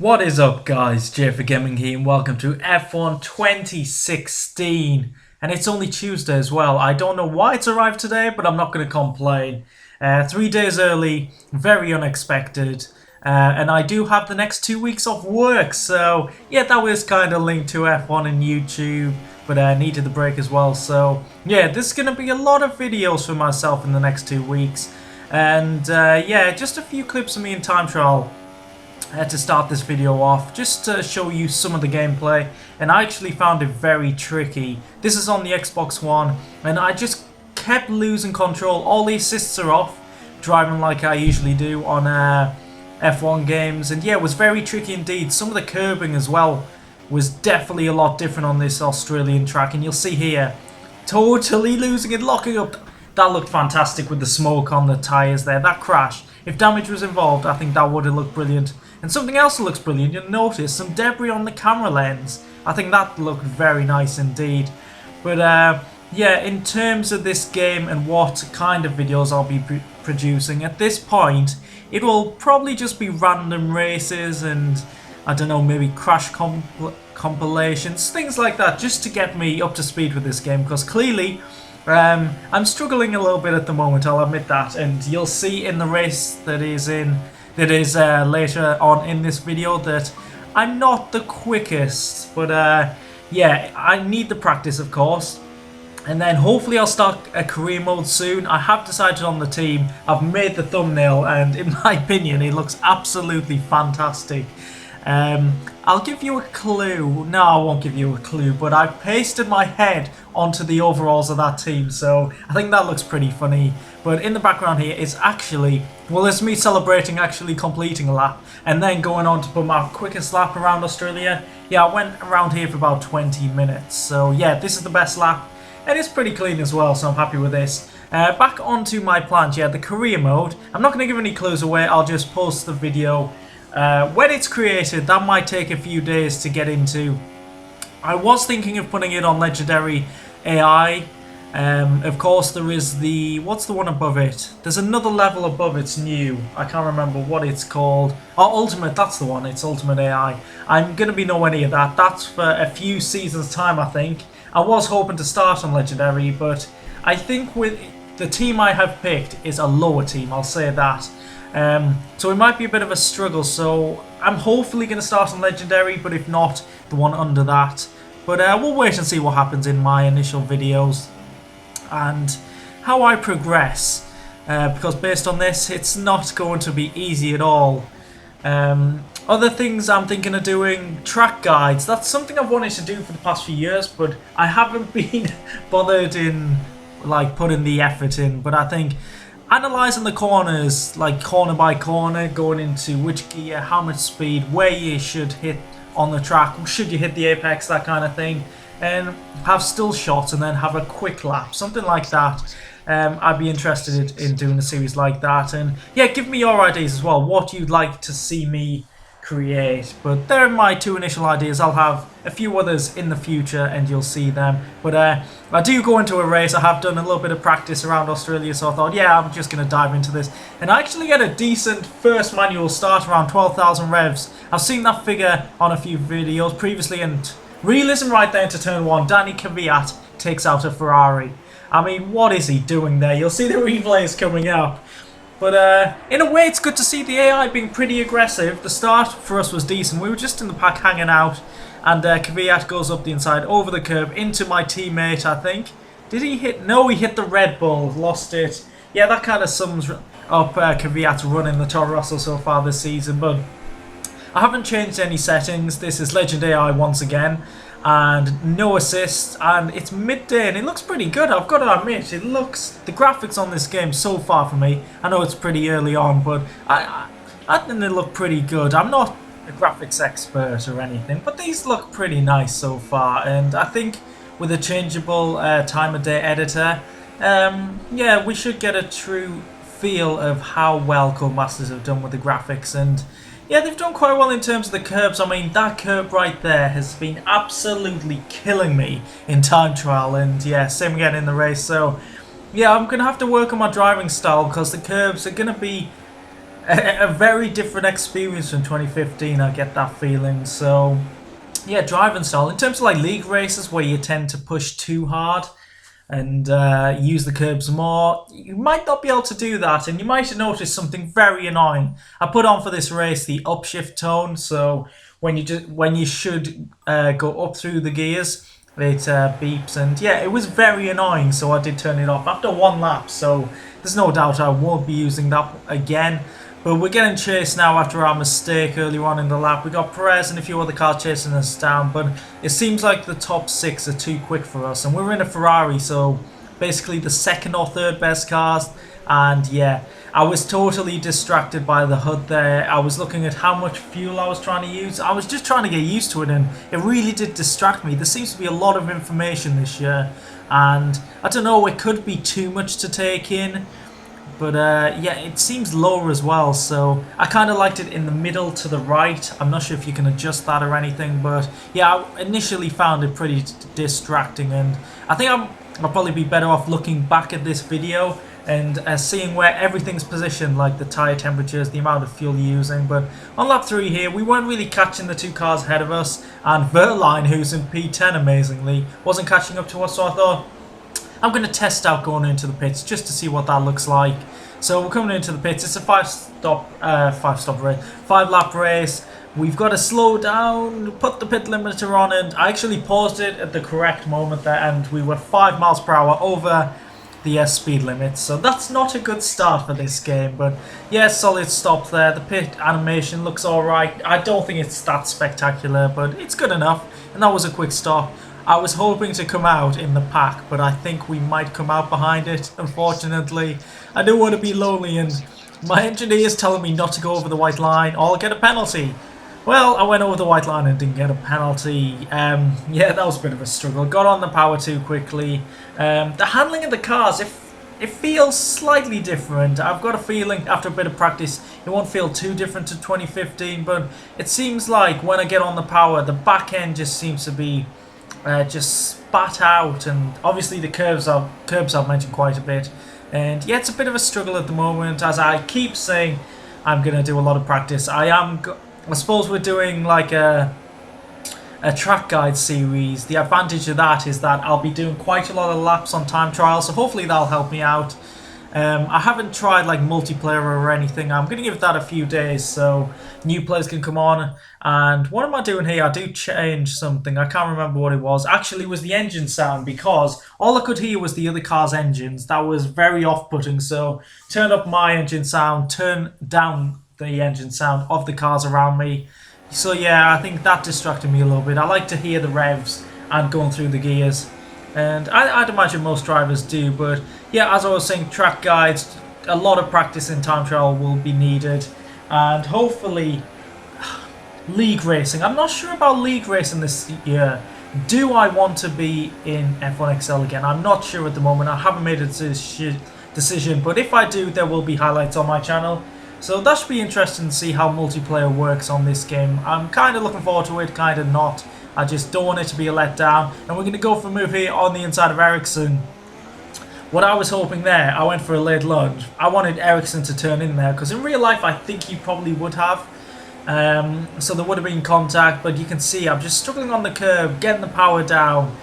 What is up, guys? JayFerGaming here and welcome to F1 2016. And it's only Tuesday as well. I don't know why it's arrived today, but I'm not going to complain. 3 days early, very unexpected. And I do have the next 2 weeks off work. So yeah, that was kind of linked to F1 and YouTube, but I needed the break as well. So yeah, this is going to be a lot of videos for myself in the next 2 weeks. And yeah, just a few clips of me in time trial. To start this video off, just to show you some of the gameplay, and I actually found it very tricky. This is on the Xbox One, and I just kept losing control. All the assists are off, driving like I usually do on F1 games, and yeah, it was very tricky indeed. Some of the curbing as well was definitely a lot different on this Australian track, and you'll see here, totally losing it, locking up. That looked fantastic with the smoke on the tyres there. That crash, if damage was involved, I think that would have looked brilliant. And something else that looks brilliant, you'll notice some debris on the camera lens. I think that looked very nice indeed. But yeah, in terms of this game and what kind of videos I'll be producing, at this point, it will probably just be random races and, I don't know, maybe crash compilations, things like that, just to get me up to speed with this game, because clearly I'm struggling a little bit at the moment, I'll admit that, and you'll see in the race that is later on in this video that I'm not the quickest, but yeah, I need the practice, of course, and then hopefully I'll start a career mode soon. I have decided on the team, I've made the thumbnail, and in my opinion it looks absolutely fantastic. I'll give you a clue. No, I won't give you a clue, but I've pasted my head onto the overalls of that team, so I think that looks pretty funny. But in the background here is actually, well, it's me celebrating actually completing a lap and then going on to put my quickest lap around Australia. Yeah, I went around here for about 20 minutes, so yeah, this is the best lap, and it's pretty clean as well, so I'm happy with this. Back onto my plans, yeah, the career mode. I'm not going to give any clues away, I'll just post the video when it's created. That might take a few days to get into. I was thinking of putting it on Legendary AI. Of course, there is the, what's the one above it? There's another level above it's new. I can't remember what it's called. Oh, Ultimate, that's the one. It's Ultimate AI. I'm going to be nowhere near that. That's for a few seasons time, I think. I was hoping to start on Legendary, but I think with the team I have picked is a lower team, I'll say that. So it might be a bit of a struggle, so I'm hopefully going to start on Legendary, but if not, the one under that. But we'll wait and see what happens in my initial videos and how I progress, because based on this, it's not going to be easy at all. Other things I'm thinking of doing, track guides. That's something I've wanted to do for the past few years, but I haven't been bothered in like putting the effort in. But I think analysing the corners, like corner by corner, going into which gear, how much speed, where you should hit on the track, should you hit the apex, that kind of thing, and have still shots and then have a quick lap, something like that. I'd be interested in doing a series like that, and yeah, give me your ideas as well, what you'd like to see me create. But they're my two initial ideas. I'll have a few others in the future and you'll see them, but I do go into a race. I have done a little bit of practice around Australia, so I thought, yeah, I'm just going to dive into this, and I actually get a decent first manual start around 12,000 revs. I've seen that figure on a few videos previously, and really listen right there into turn 1, Danny Kvyat takes out a Ferrari. I mean, what is he doing there? You'll see the replays coming up. But in a way, it's good to see the AI being pretty aggressive. The start for us was decent. We were just in the pack hanging out, and Kvyat goes up the inside, over the curb, into my teammate, I think. Did he hit? No, he hit the Red Bull, lost it. Yeah, that kind of sums up Kvyat's run in the Toro Rosso so far this season. But I haven't changed any settings. This is Legend AI once again, and no assists, and it's midday and it looks pretty good, I've got to admit. It looks, the graphics on this game so far for me, I know it's pretty early on, but I think they look pretty good. I'm not a graphics expert or anything, but these look pretty nice so far, and I think with a changeable time of day editor, yeah, we should get a true feel of how well Codemasters have done with the graphics. And yeah, they've done quite well in terms of the curbs. I mean, that curb right there has been absolutely killing me in time trial, and yeah, same again in the race. So yeah, I'm going to have to work on my driving style, because the curbs are going to be a very different experience from 2015. I get that feeling. So yeah, driving style in terms of like league races where you tend to push too hard and use the curbs more, you might not be able to do that, and you might notice something very annoying. I put on for this race the upshift tone, so when you should go up through the gears, it beeps, and yeah, it was very annoying, so I did turn it off after one lap. So there's no doubt I won't be using that again. But we're getting chased now after our mistake earlier on in the lap. We got Perez and a few other cars chasing us down, but it seems like the top 6 are too quick for us. And we're in a Ferrari, so basically the second or third best cars. And yeah, I was totally distracted by the HUD there. I was looking at how much fuel I was trying to use. I was just trying to get used to it, and it really did distract me. There seems to be a lot of information this year, and I don't know, it could be too much to take in. But yeah, it seems lower as well, so I kind of liked it in the middle to the right. I'm not sure if you can adjust that or anything, but yeah, I initially found it pretty distracting, and I think I'll probably be better off looking back at this video and seeing where everything's positioned, like the tyre temperatures, the amount of fuel you're using. But on lap 3 here, we weren't really catching the 2 cars ahead of us, and Verline, who's in P10 amazingly, wasn't catching up to us, so I thought, I'm going to test out going into the pits just to see what that looks like. So we're coming into the pits. It's a 5-lap race. We've got to slow down, put the pit limiter on, and I actually paused it at the correct moment there, and we were 5 miles per hour over the speed limit. So that's not a good start for this game, but yeah, solid stop there. The pit animation looks alright. I don't think it's that spectacular, but it's good enough, and that was a quick stop. I was hoping to come out in the pack, but I think we might come out behind it, unfortunately. I don't want to be lonely, and my engineer is telling me not to go over the white line or I'll get a penalty. Well, I went over the white line and didn't get a penalty. Yeah, that was a bit of a struggle. Got on the power too quickly. The handling of the cars, it feels slightly different. I've got a feeling after a bit of practice it won't feel too different to 2015, but it seems like when I get on the power, the back end just seems to be just spat out, and obviously the curbs I've mentioned quite a bit, and yeah, it's a bit of a struggle at the moment. As I keep saying, I'm gonna do a lot of practice. I suppose we're doing like a track guide series. The advantage of that is that I'll be doing quite a lot of laps on time trial, so hopefully that'll help me out. I haven't tried like multiplayer or anything. I'm going to give that a few days so new players can come on. And what am I doing here? I do change something. I can't remember what it was. Actually, it was the engine sound, because all I could hear was the other car's engines. That was very off-putting. So turn up my engine sound, turn down the engine sound of the cars around me. So yeah, I think that distracted me a little bit. I like to hear the revs and going through the gears. And I'd imagine most drivers do, but yeah, as I was saying, track guides, a lot of practice in time trial will be needed, and hopefully league racing. I'm not sure about league racing this year. Do I want to be in F1 XL again? I'm not sure at the moment. I haven't made a decision, but if I do, there will be highlights on my channel. So that should be interesting to see how multiplayer works on this game. I'm kind of looking forward to it, kind of not. I just don't want it to be a letdown. And we're going to go for a move here on the inside of Ericsson. What I was hoping there, I went for a late lunge. I wanted Ericsson to turn in there, because in real life I think he probably would have. So there would have been contact, but you can see I'm just struggling on the curb, getting the power down.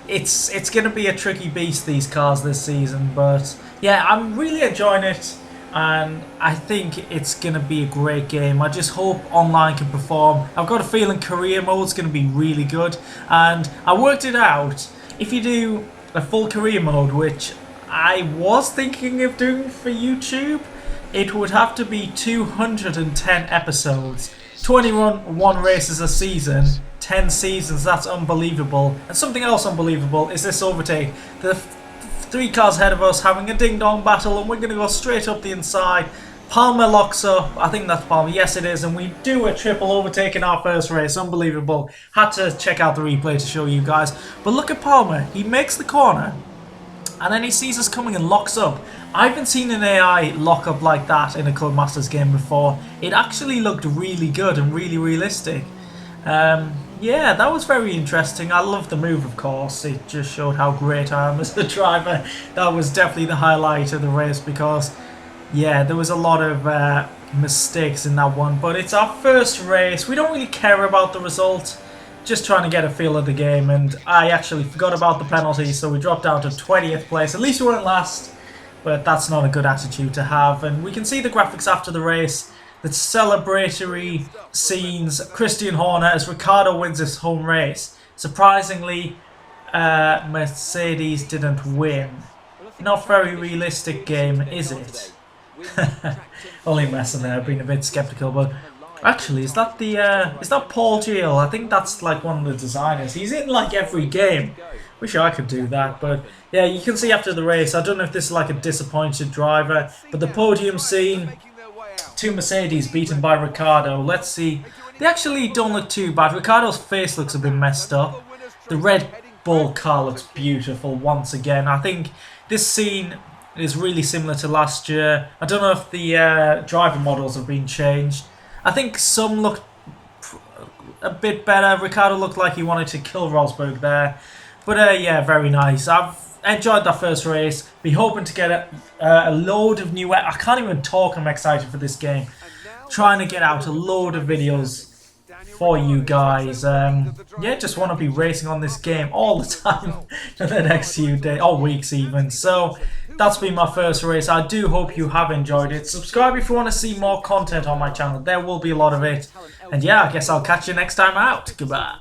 It's going to be a tricky beast, these cars this season, but yeah, I'm really enjoying it. And I think it's going to be a great game. I just hope online can perform. I've got a feeling career mode is going to be really good. And I worked it out. If you do a full career mode, which I was thinking of doing for YouTube, it would have to be 210 episodes. 21 races a season. 10 seasons, that's unbelievable. And something else unbelievable is this overtake. The 3 cars ahead of us having a ding-dong battle, and we're going to go straight up the inside. Palmer locks up. I think that's Palmer. Yes, it is. And we do a triple overtake in our first race. Unbelievable. Had to check out the replay to show you guys. But look at Palmer. He makes the corner, and then he sees us coming and locks up. I haven't seen an AI lock up like that in a Codemasters game before. It actually looked really good and really realistic. Yeah, that was very interesting. I love the move, of course. It just showed how great I am as a driver. That was definitely the highlight of the race, because, yeah, there was a lot of mistakes in that one. But it's our first race. We don't really care about the result. Just trying to get a feel of the game. And I actually forgot about the penalty, so we dropped down to 20th place. At least we weren't last. But that's not a good attitude to have. And we can see the graphics after the race. The celebratory scenes. Christian Horner as Ricciardo wins his home race. Surprisingly, Mercedes didn't win. Not very realistic game, is it? Only messing there, being a bit skeptical. But actually, is that Paul Geel? I think that's like one of the designers. He's in like every game. Wish I could do that, but yeah, you can see after the race. I don't know if this is like a disappointed driver, but the podium scene, 2 Mercedes beaten by Ricciardo. Let's see. They actually don't look too bad. Ricciardo's face looks a bit messed up. The Red Bull car looks beautiful once again. I think this scene is really similar to last year. I don't know if the driver models have been changed. I think some look a bit better. Ricciardo looked like he wanted to kill Rosberg there. But yeah, very nice. I've enjoyed that first race. Be hoping to get a load of new... I can't even talk, I'm excited for this game. Trying to get out a load of videos for you guys. Yeah, just want to be racing on this game all the time for the next few days, or weeks even. So that's been my first race. I do hope you have enjoyed it. Subscribe if you want to see more content on my channel. There will be a lot of it. And yeah, I guess I'll catch you next time out. Goodbye.